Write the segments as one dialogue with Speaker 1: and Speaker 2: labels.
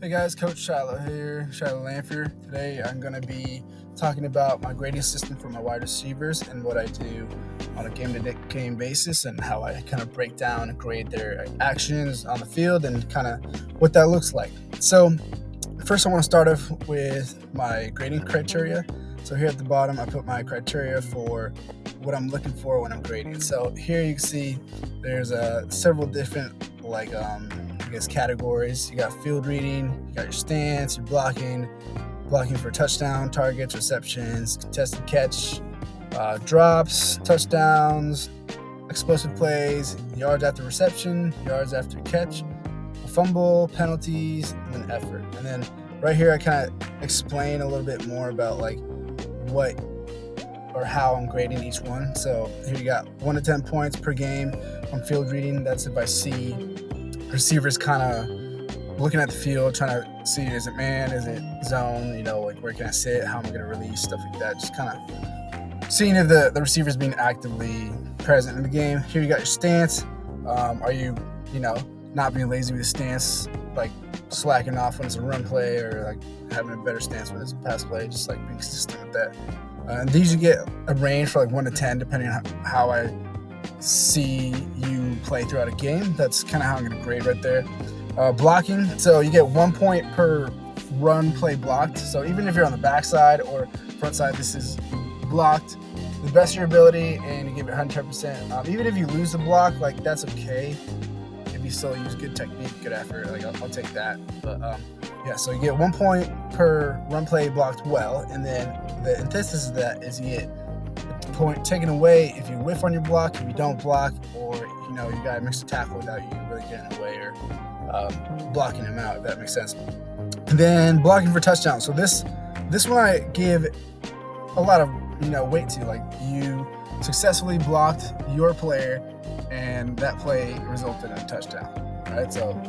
Speaker 1: Hey guys, Coach Shiloh here, Shiloh Lanphier. Today I'm going to be talking about my grading system for my wide receivers and what I do on a game-to-game basis and how I kind of break down and grade their actions on the field and kind of what that looks like. So first I want to start off with my grading criteria. So here at the bottom I put my criteria for what I'm looking for when I'm grading. So here you can see there's several different categories. You got field reading, you got your stance, your blocking for touchdown, targets, receptions, contested catch, drops, touchdowns, explosive plays, yards after reception, yards after catch, fumble, penalties, and then effort. And then right here I kind of explain a little bit more about like what or how I'm grading each one. So here you got 1 to 10 points per game on field reading. That's if I see receivers kind of looking at the field, trying to see, is it man, is it zone, like where can I sit, how am I going to release, stuff like that. Just kind of seeing if the receiver's being actively present in the game. Here you got your stance. Are you, not being lazy with the stance, like slacking off when it's a run play or like having a better stance when it's a pass play, just like being consistent with that. And these you get a range for like 1 to 10 depending on how I see you play throughout a game. That's kind of how I'm going to grade right there. Blocking, so you get 1 point per run play blocked. So even if you're on the backside or front side, this is blocked to the best of your ability and you give it 110%. Even if you lose the block, like that's okay. If you still use good technique, good effort, like I'll take that. But so you get 1 point per run play blocked well, and then the antithesis of that is you get a point taken away if you whiff on your block, if you don't block, or you got to mix a tackle without you really getting in the way or blocking him out, if that makes sense. And then blocking for touchdowns. So this one I give a lot of weight to, like you successfully blocked your player and that play resulted in a touchdown. Right? So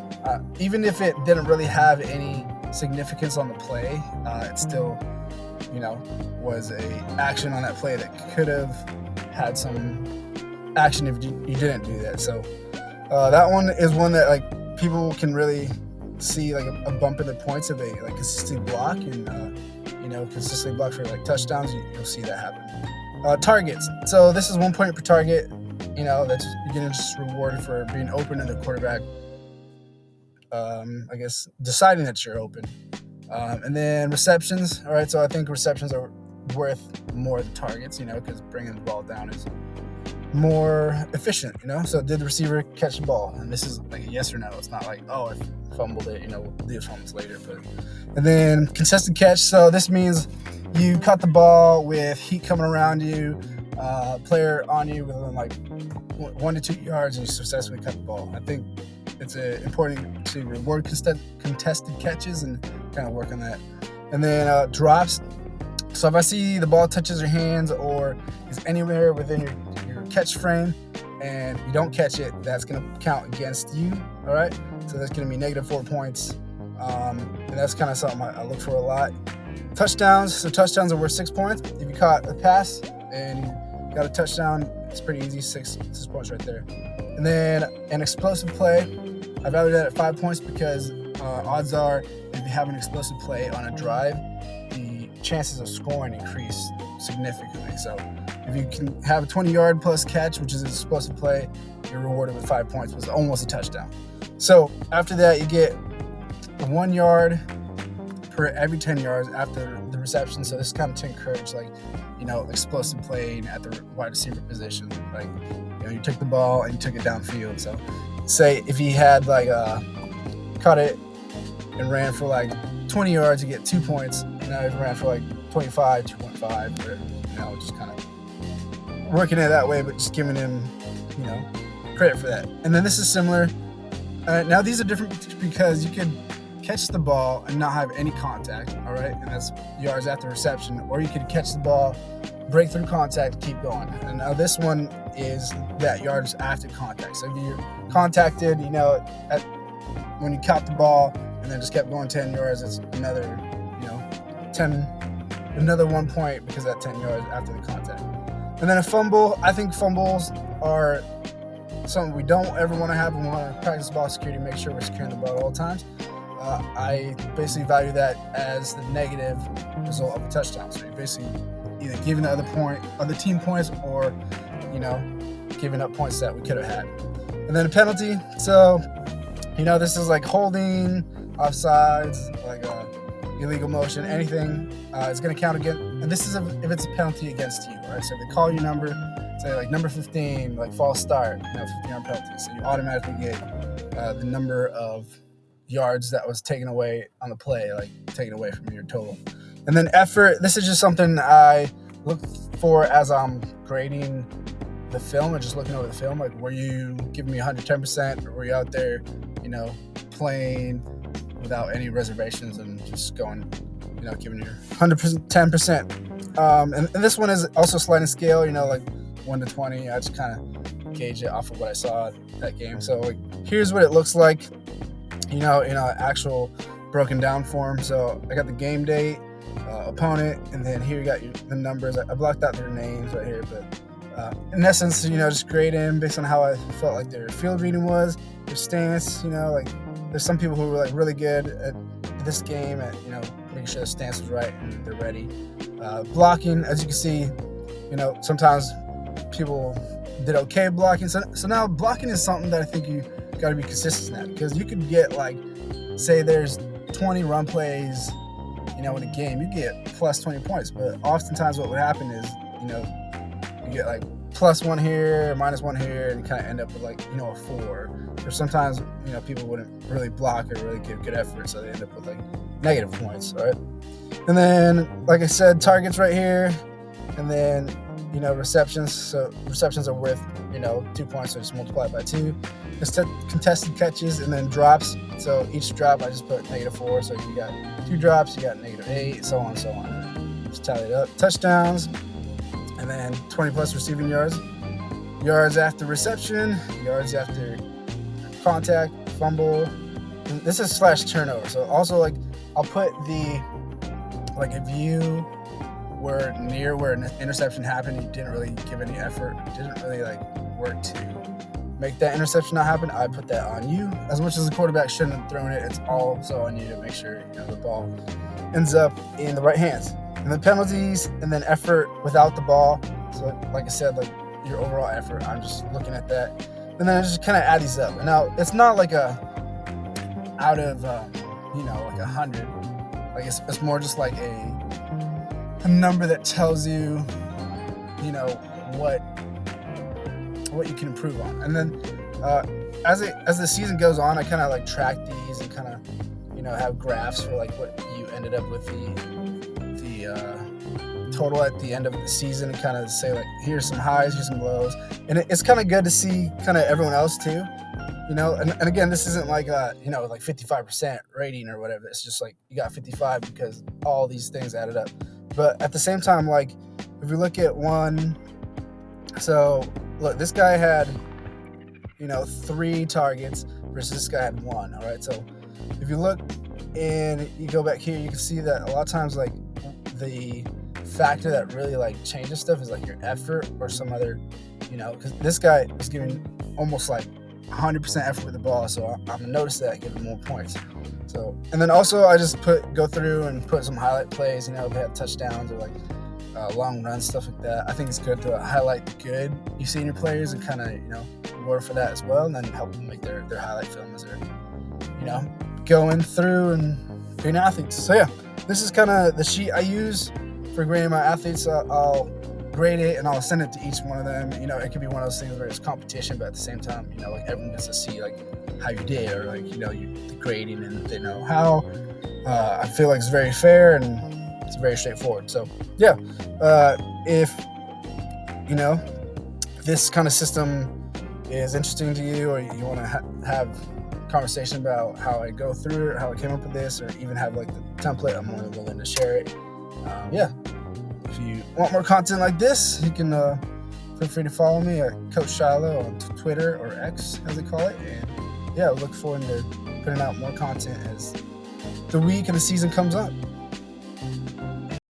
Speaker 1: even if it didn't really have any significance on the play, it still was a action on that play that could have had some action if you didn't do that. So that one is one that like people can really see like a bump in the points if they like consistently block and consistently block for like touchdowns. You'll see that happen. Targets. So this is 1 point per target. That's you're getting just rewarded for being open and the quarterback deciding that you're open. And then receptions. All right, so I think receptions are worth more than targets, because bringing the ball down is more efficient, So did the receiver catch the ball? And this is like a yes or no. It's not like, oh, I fumbled it, we'll do fumbles later. And then contested catch. So this means you caught the ball with heat coming around you, player on you within like 1 to 2 yards, and you successfully cut the ball. I think it's important to reward contested catches and kind of work on that. And then drops. So if I see the ball touches your hands or is anywhere within your catch frame and you don't catch it, that's going to count against you. All right. So that's going to be -4 points. And that's kind of something I look for a lot. Touchdowns. So touchdowns are worth 6 points. If you caught a pass and you got a touchdown, it's pretty easy. 6 points right there. And then an explosive play, I value that at 5 points because odds are if you have an explosive play on a drive, the chances of scoring increase significantly. So if you can have a 20-yard plus catch, which is an explosive play, you're rewarded with 5 points, which is almost a touchdown. So after that, you get 1 yard per every 10 yards after the reception. So this is kind of to encourage explosive playing at the wide receiver position. Like, you took the ball and you took it downfield. So say if he had caught it and ran for like 20 yards, you get 2 points. If he ran for like 25, 2.5, or, just kind of working it that way, but just giving him, credit for that. And then this is similar. Now these are different because you could catch the ball and not have any contact, all right? And that's yards after reception. Or you could catch the ball, break through contact, keep going. And now this one is that yards after contact. So if you're contacted, when you caught the ball and then just kept going 10 yards, it's another 1 point because of that 10 yards after the contact. And then a fumble. I think fumbles are something we don't ever want to have. We want to practice ball security, make sure we're securing the ball at all times. I basically value that as the negative result of a touchdown. So you're basically either giving the other team points, or giving up points that we could have had. And then a penalty. So this is like holding, offsides, like illegal motion, anything is going to count again. And this is if it's a penalty against you, right? So if they call your number, say like number 15, like false start, 15-yard penalty. So you automatically get the number of yards that was taken away on the play, like taken away from your total. And then effort. This is just something I look for as I'm grading the film and just looking over the film. Like, were you giving me 110%, or were you out there, playing without any reservations and just going, giving your 110%. And this one is also sliding scale, like 1 to 20. I just kind of gauge it off of what I saw that game. So like, here's what it looks like, in an actual broken down form. So I got the game date, opponent, and then here you got the numbers. I blocked out their names right here, but in essence, just grading based on how I felt like their field reading was, their stance. Like there's some people who were like really good at this game at making sure the stance was right and they're ready. Blocking, as you can see, sometimes people did okay blocking. So now blocking is something that I think you got to be consistent at, because you could get like, say there's 20 run plays, in a game, you get plus 20 points. But oftentimes what would happen is, you get like +1 here, -1 here, and you kind of end up with like, a 4. Or sometimes, people wouldn't really block or really give good effort, so they end up with like negative points, right? And then, like I said, targets right here, and then, receptions. So receptions are worth, 2 points, so just multiply it by 2. Contested catches, and then drops. So each drop I just put -4. So you got 2 drops, you got -8, so on and so on. Just tally it up. Touchdowns, and then 20 plus receiving yards. Yards after reception, yards after contact, fumble. And this is /turnover. So also, like, I'll put if you were near where an interception happened, you didn't really give any effort, didn't really work to make that interception not happen, I put that on you. As much as the quarterback shouldn't have thrown it, it's also on you to make sure the ball ends up in the right hands. And then penalties, and then effort without the ball. So like I said, like your overall effort, I'm just looking at that, and then I just kind of add these up. And now it's not like out of like 100. Like it's more just like a number that tells you what you can improve on. And then as the season goes on, I kind of like track these and kind of have graphs for like what you ended up with the total at the end of the season, and kind of say like, here's some highs, here's some lows. And it's kind of good to see kind of everyone else too, and again, this isn't like like 55% rating or whatever. It's just like you got 55 because all these things added up. But at the same time, like if we look at one, so look, this guy had 3 targets versus this guy had 1. All right, so if you look and you go back here, you can see that a lot of times like the factor that really like changes stuff is like your effort or some other, because this guy is giving almost like 100% effort with the ball, so I'm gonna notice that, give him more points. So, and then also I just go through and put some highlight plays, if they have touchdowns or like long runs, stuff like that. I think it's good to highlight the good you see in your players and kind of reward for that as well, and then help them make their highlight film as they're going through and being athletes. So yeah, this is kind of the sheet I use for grading my athletes. I'll grade it and I'll send it to each one of them. It could be one of those things where it's competition, but at the same time, like everyone gets to see like how you did, or like the grading, and they know how. I feel like it's very fair and it's very straightforward. So yeah, if this kind of system is interesting to you, or you want to have conversation about how I go through it, how I came up with this, or even have like the template, I'm more than willing to share it. Yeah, if you want more content like this, you can feel free to follow me at Coach Shiloh on Twitter, or X as they call it. And yeah, I look forward to putting out more content as the week and the season comes up.